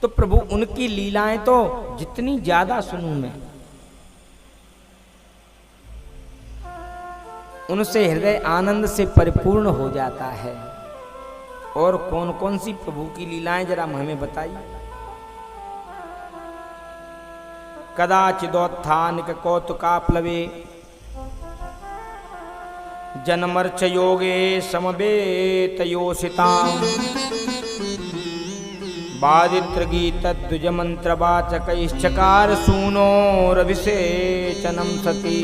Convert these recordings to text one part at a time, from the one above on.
तो प्रभु उनकी लीलाएं तो जितनी ज्यादा सुनूं मैं, उनसे हृदय आनंद से परिपूर्ण हो जाता है। और कौन कौन सी प्रभु की लीलाएं जरा हमें बताइए। कदाचिदोत्थानिक कौतुकाप्लवे जन्मर्च योगे समवेतयोषिताम् बादित्र गीत द्विज मंत्र वाचकैश्चकार सूनोरभिषेचनम सती।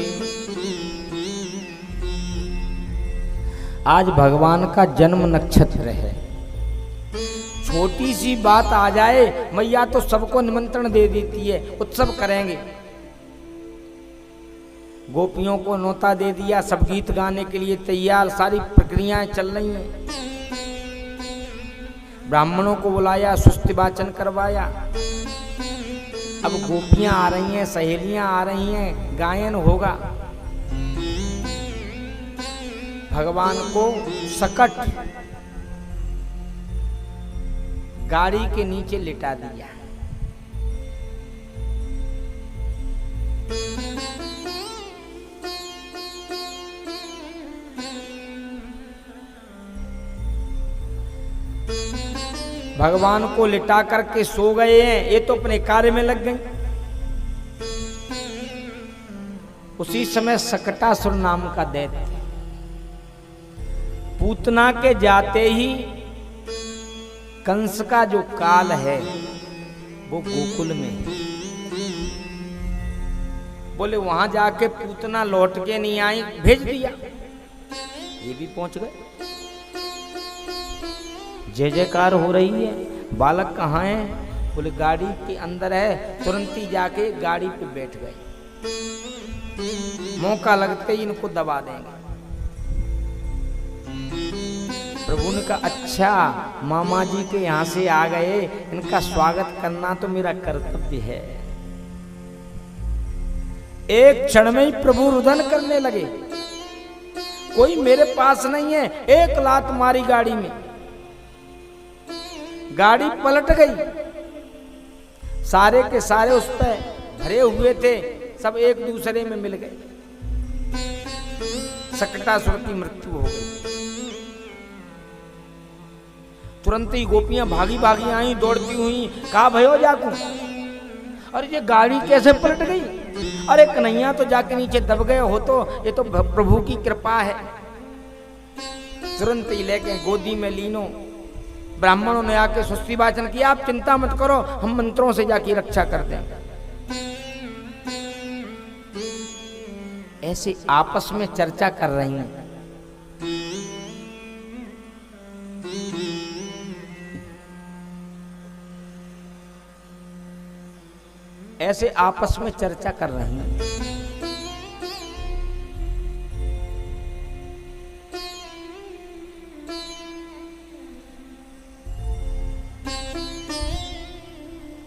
आज भगवान का जन्म नक्षत्र है। छोटी सी बात आ जाए मैया तो सबको निमंत्रण दे देती है, उत्सव करेंगे। गोपियों को न्योता दे दिया, सब गीत गाने के लिए तैयार, सारी प्रक्रियाएं चल रही हैं। ब्राह्मणों को बुलाया, सुस्ति वाचन करवाया। अब गोपियां आ रही हैं, सहेलियां आ रही हैं, गायन होगा। भगवान को सकट गाड़ी के नीचे लिटा दिया। भगवान को लिटा करके सो गए हैं, ये तो अपने कार्य में लग गए। उसी समय सकटासुर नाम का दैत्य पूतना के जाते ही कंस का जो काल है वो गोकुल में है। बोले वहां जाके पूतना लौट के नहीं आई, भेज दिया। ये भी पहुंच गए। जय जयकार हो रही है। बालक कहाँ है? बोले गाड़ी के अंदर है। तुरंत ही जाके गाड़ी पे बैठ गए। मौका लगते ही इनको दबा देंगे। प्रभु ने कहा अच्छा मामा जी के यहां से आ गए, इनका स्वागत करना तो मेरा कर्तव्य है। एक क्षण में ही प्रभु रुदन करने लगे। कोई मेरे पास नहीं है, एक लात मारी गाड़ी में, गाड़ी पलट गई। सारे के सारे उस पर भरे हुए थे, सब एक दूसरे में मिल गए। सकटासुर की मृत्यु हो गई। तुरंत ही गोपियां भागी भागी आई, दौड़ती हुई। कहा भयो जाकू, अरे ये गाड़ी कैसे पलट गई? अरे कन्हैया तो जाके नीचे दब गए हो, तो ये तो प्रभु की कृपा है। तुरंत ही लेके गोदी में लीनो। ब्राह्मणों ने आके सुस्ति वाचन किया, आप चिंता मत करो, हम मंत्रों से जाके रक्षा कर देंगे। ऐसे आपस में चर्चा कर रही हैं। ऐसे आपस में चर्चा कर रही हैं।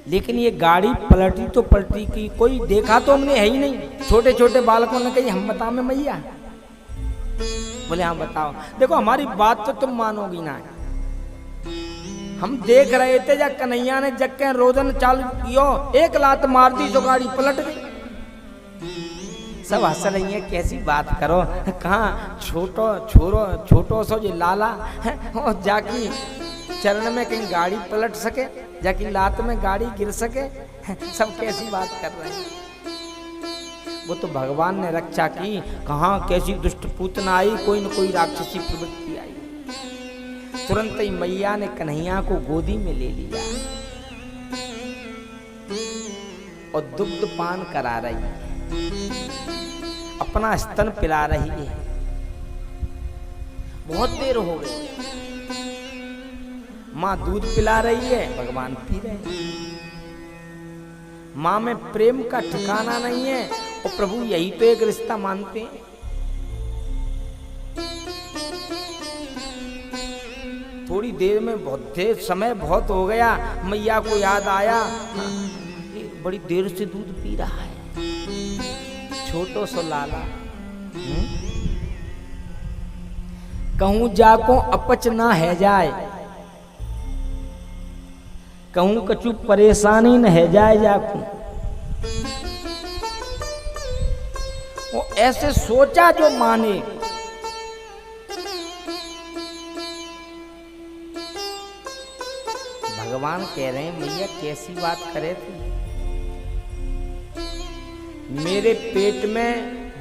लेकिन ये गाड़ी पलटी तो पलटी की, कोई देखा तो हमने है ही नहीं। छोटे छोटे बालकों ने कही हम बताओ में मैया। बोले हाँ बताओ। देखो हमारी बात तो तुम मानोगी ना। हम देख रहे थे जब कन्हैया ने जक्के रोदन चालू कियो, एक लात मार दी तो गाड़ी पलट गई। सब हंस रही है, कैसी बात करो। कहाँ छोटो सो ये लाला है, और जाकी चरण में कहीं गाड़ी पलट सके, जाकी लात में गाड़ी गिर सके। सब कैसी बात कर रहे हैं। वो तो भगवान ने रक्षा की। कहाँ कैसी दुष्ट पूतना आई, कोई न कोई राक्षसी प्रवृत्ति आई। तुरंत ही मैया ने कन्हैया को गोदी में ले लिया और दुग्ध पान करा रही है, अपना स्तन पिला रही है। बहुत देर हो गई। माँ दूध पिला रही है, भगवान पी रहे हैं। माँ में प्रेम का ठिकाना नहीं है, और प्रभु यही तो एक रिश्ता मानते हैं। थोड़ी देर में बहुत देर, समय बहुत हो गया। मैया को याद आया, बड़ी देर से दूध पी रहा है छोटो सो लाला। कहूं जाको अपच ना है जाए, कहूं कछु परेशानी न है जाए जाकू। वो ऐसे सोचा जो माने। भगवान कह रहे हैं मैया कैसी बात करे थे, मेरे पेट में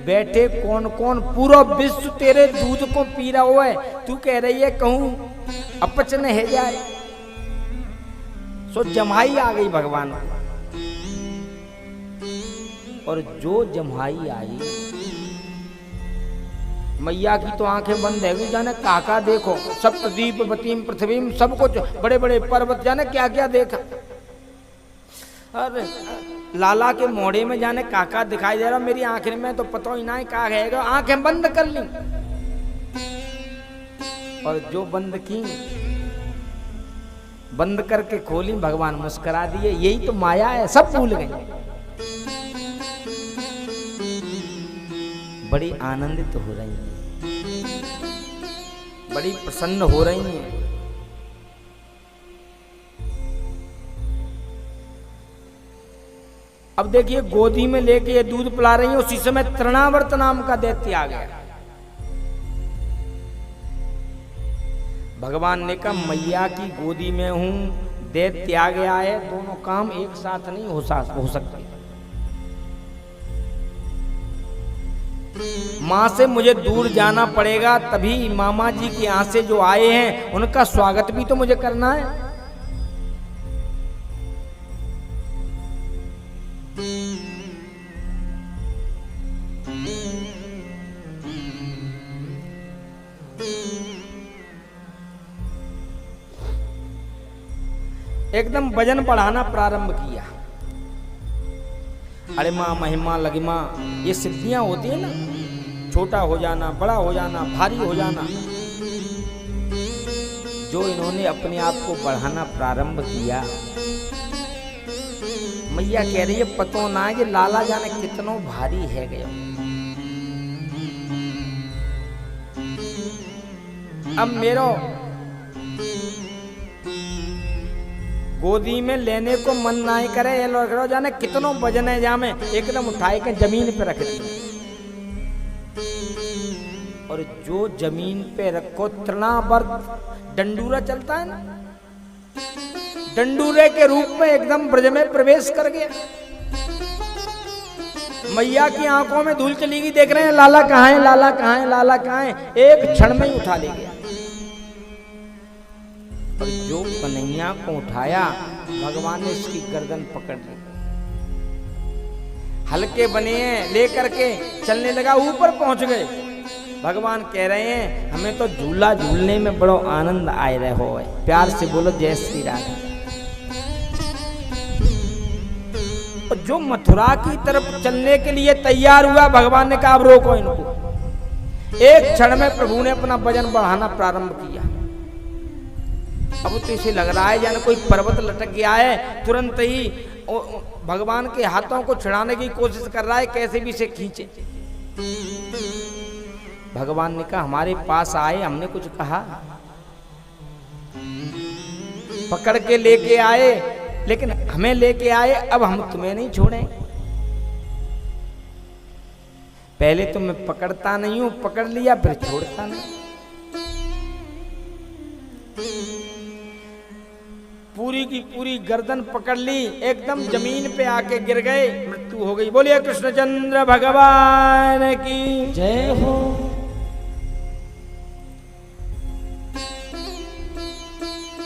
बैठे कौन कौन पूरा विश्व तेरे दूध को पी रहा हुआ है, तू कह रही है कहूं अपचन है जाए। सो जमाई आ गई भगवान को, और जो जमाई आई मैया की तो आंखें बंद है, जाने काका देखो सप्तद्वीप बतीम पृथ्वी सब कुछ बड़े बड़े पर्वत जाने क्या क्या देखा। अरे लाला के मोड़े में जाने काका दिखाई दे रहा, मेरी आंखें में तो पता ही ना क्या रहेगा, आंखें बंद कर ली। और जो बंद की बंद करके खोली भगवान मुस्कुरा दिए। यही तो माया है, सब भूल गए। बड़ी आनंदित हो रही हैं, बड़ी प्रसन्न हो रही हैं। अब देखिए गोदी में लेके ये दूध पिला रही है, उसी समय तृणावर्त नाम का दैत्य आ गया। भगवान ने कहा मैया की गोदी में हूं, दैत्य आ गया है, दोनों काम एक साथ नहीं हो सकते। मां से मुझे दूर जाना पड़ेगा, तभी मामा जी के यहां से जो आए हैं उनका स्वागत भी तो मुझे करना है। एकदम वजन बढ़ाना प्रारंभ किया। अरे माँ महिमा लगिमा ये सिद्धियां होती है ना, छोटा हो जाना, बड़ा हो जाना, भारी हो जाना। जो इन्होंने अपने आप को बढ़ाना प्रारंभ किया, मैया कह रही है पतो ना है कि लाला जाने कितनो भारी है गया। अब मेरो गोदी में लेने को मन ना ही करे, ये लोग जाने कितनो वजन है, जा में एकदम उठाए के जमीन पे रख दी। और जो जमीन पे रखो तृणावर्त डंडूरा चलता है ना, डंडूरे के रूप में एकदम ब्रज में प्रवेश कर गया। मैया की आंखों में धूल चली गई, देख रहे हैं लाला कहाँ है, लाला कहाँ है, लाला कहाँ है। एक क्षण में ही उठा ले गया। और जो कन्हैया को उठाया भगवान ने इसकी गर्दन पकड़ ली, हल्के बने लेकर के चलने लगा, ऊपर पहुंच गए। भगवान कह रहे हैं हमें तो झूला झूलने में बड़ा आनंद आए रहे हो। प्यार से बोलो जय श्री राधे। और जो मथुरा की तरफ चलने के लिए तैयार हुआ, भगवान ने कहा अब रोको इनको। एक क्षण में प्रभु ने अपना वजन बढ़ाना प्रारंभ किया। अब तो इसे लग रहा है जाने कोई पर्वत लटक गया है, तुरंत ही भगवान के हाथों को छुड़ाने की कोशिश कर रहा है, कैसे भी इसे खींचे। भगवान ने कहा हमारे पास आए, हमने कुछ कहा, पकड़ के लेके आए, लेकिन हमें लेके आए, अब हम तुम्हें नहीं छोड़ें। पहले तो मैं पकड़ता नहीं हूं, पकड़ लिया फिर छोड़ता नहीं। पूरी की पूरी गर्दन पकड़ ली, एकदम जमीन पे आके गिर गए, मृत्यु हो गई। बोलिए कृष्णचंद्र भगवान की जय हो।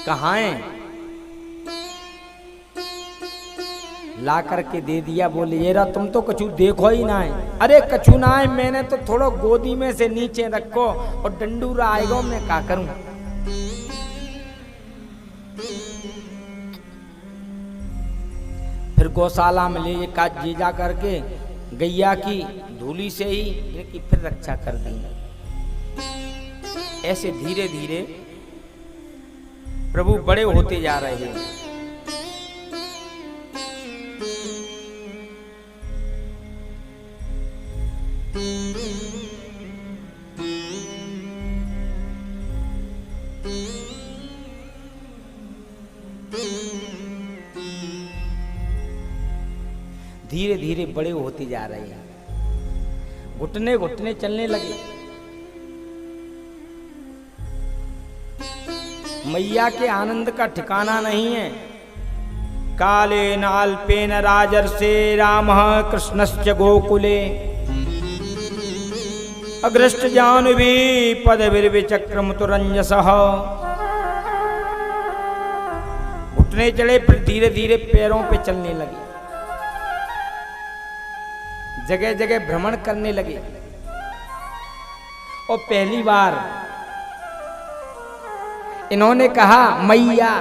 कहाँ है? ला करके दे दिया। बोले ये रहा, तुम तो कछु देखो ही ना है। अरे कछु ना है, मैंने तो थोड़ा गोदी में से नीचे रखो और डंडूरा आएगा, मैं क्या करूं। फिर गौशाला में ले जा करके गैया की धूली से ही इनकी फिर रक्षा कर दी। ऐसे धीरे धीरे प्रभु बड़े होते जा रहे हैं। धीरे धीरे बड़े होते जा रहे हैं, घुटने घुटने चलने लगे। मैया के आनंद का ठिकाना नहीं है। काले नाल्पेन राजर्षे रामः कृष्णश्च गोकुले अग्रष्ट जाह्नवी पदविर्विचक्रम तुरंजसः। घुटने चढ़े, फिर धीरे धीरे पैरों पे चलने लगे, जगह जगह भ्रमण करने लगे। और पहली बार इन्होंने कहा मैया।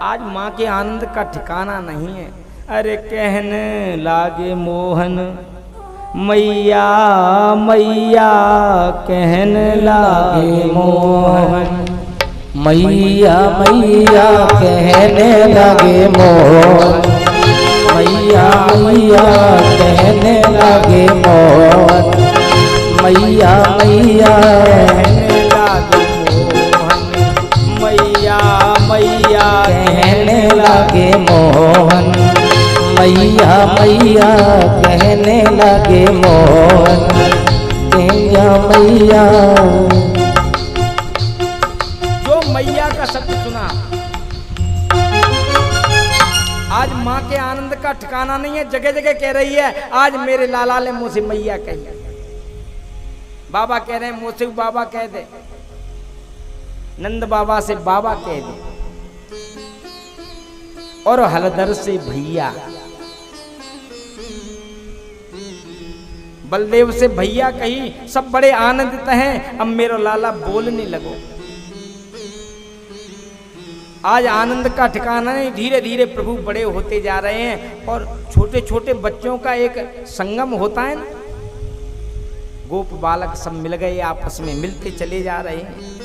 आज मां के आनंद का ठिकाना नहीं है। अरे कहने लागे मोहन मैया मैया, कहने लागे मोहन मैया मैया, कहने लगे मोहन मैया मैया, कहने लगे मोहन मैया मैया, कहने लागे मोहन मैया मैया, कहने लगे मोहन मैया मैया, कहने लगे मोहन मैया मैया। जो मैया का शब्द सुना, आज माँ के आनंद का ठिकाना नहीं है, जगह जगह कह रही है। आज मेरे लाला ने मुँह से मैया कही, बाबा कह रहे हैं मुँह से बाबा कह दे, नंद बाबा से बाबा कह दे, और हलधर से भैया, बलदेव से भैया कही। सब बड़े आनंदित हैं। अब मेरा लाला बोलने लगो। आज आनंद का ठिकाना नहीं, धीरे धीरे प्रभु बड़े होते जा रहे हैं। और छोटे छोटे बच्चों का एक संगम होता है ना, गोप बालक सब मिल गए, आपस में मिलते चले जा रहे हैं।